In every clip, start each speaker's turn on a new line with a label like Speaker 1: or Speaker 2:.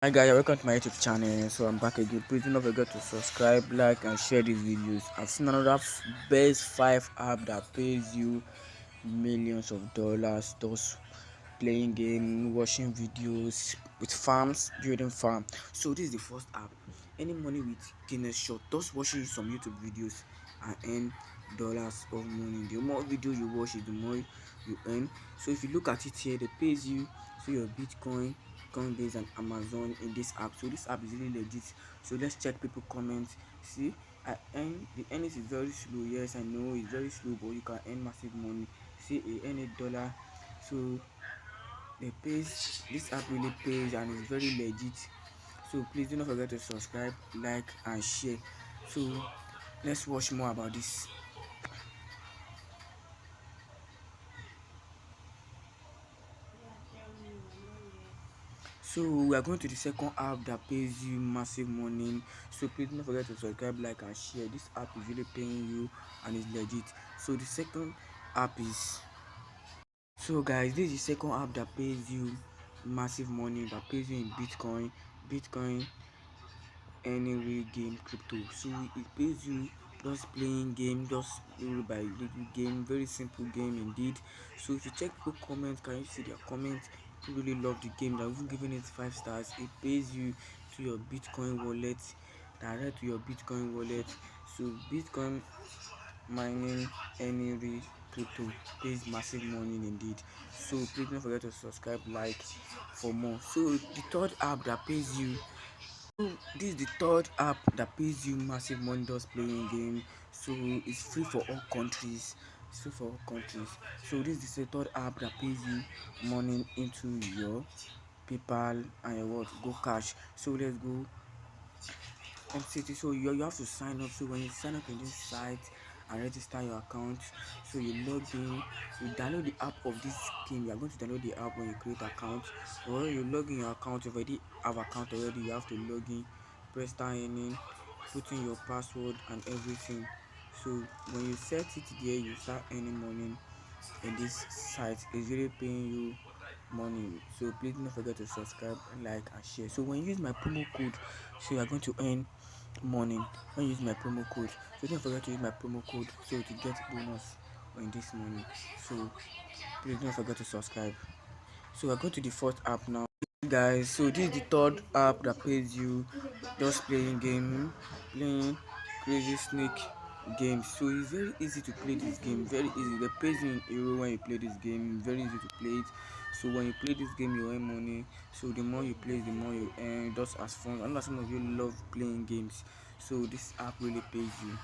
Speaker 1: Hi guys, welcome to my YouTube channel. So I'm back again. Please do not forget to subscribe, like, and share these videos. I've seen another best 5 app that pays you millions of dollars. Those playing game, watching videos with farms, building farm. So this is the first app. Any money with Guinness shot, just watching some YouTube videos and earn dollars of money. The more video you watch, the more you earn. So if you look at it here, they pays you so your Bitcoin, Coinbase, and Amazon in this app. So this app is really legit. So let's check people comments. See, I earn the earnings is very slow. Yes, I know it's very slow, but you can earn massive money. See, I earn $8. So the pays, this app really pays and is very legit. So please do not forget to subscribe, like, and share. So let's watch more about this. So we are going to the second app that pays you massive money. So please don't forget to subscribe, like, and share. This app is really paying you and is legit. So the second app is, so guys, this is the second app that pays you massive money, that pays you in Bitcoin, any real game crypto. So it pays you just playing game, just little by little game, very simple game indeed. So if you check people comments, can you see their comments? People really love the game. They're even giving it 5 stars. It pays you to your Bitcoin wallet, direct to your Bitcoin wallet. So Bitcoin mining, any real crypto pays massive money indeed. So please don't forget to subscribe, like, for more. So the third app that pays you, so this is the third app that pays you massive money just playing game. So it's free for all countries. It's free for all countries. So this is the third app that pays you money into your PayPal and your what, Go Cash. So let's go MCT. So you have to sign up. So when you sign up in this site and register your account, so you log in, you download the app of this game. You are going to download the app when you create account, or you log in your account. You already have account already, you have to log in, press sign in, put in your password and everything. So when you set it there, you start earning money in this site. Is really paying you money. So please don't forget to subscribe, like, and share. So when you use my promo code, so you are going to earn money when you use my promo code. So don't forget to use my promo code so to get bonus on this money. So please don't forget to subscribe. So I go to the fourth app now, guys. So this is the third app that pays you just playing game, playing crazy snake game. So it's very easy to play this game, very easy. They pays you in euro when you play this game, very easy to play it. So when you play this game, you earn money. So the more you play, the more you earn, just as fun. I know some of you love playing games, so this app really pays you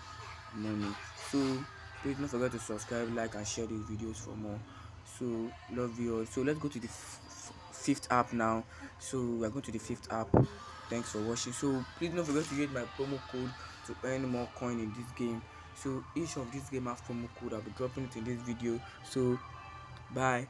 Speaker 1: money. So please don't forget to subscribe, like, and share these videos for more. So love you all. So let's go to the fifth app now. So we're going to the fifth app. Thanks for watching. So please don't forget to use my promo code to earn more coin in this game. So each of these game have promo code. I'll be dropping it in this video. So bye.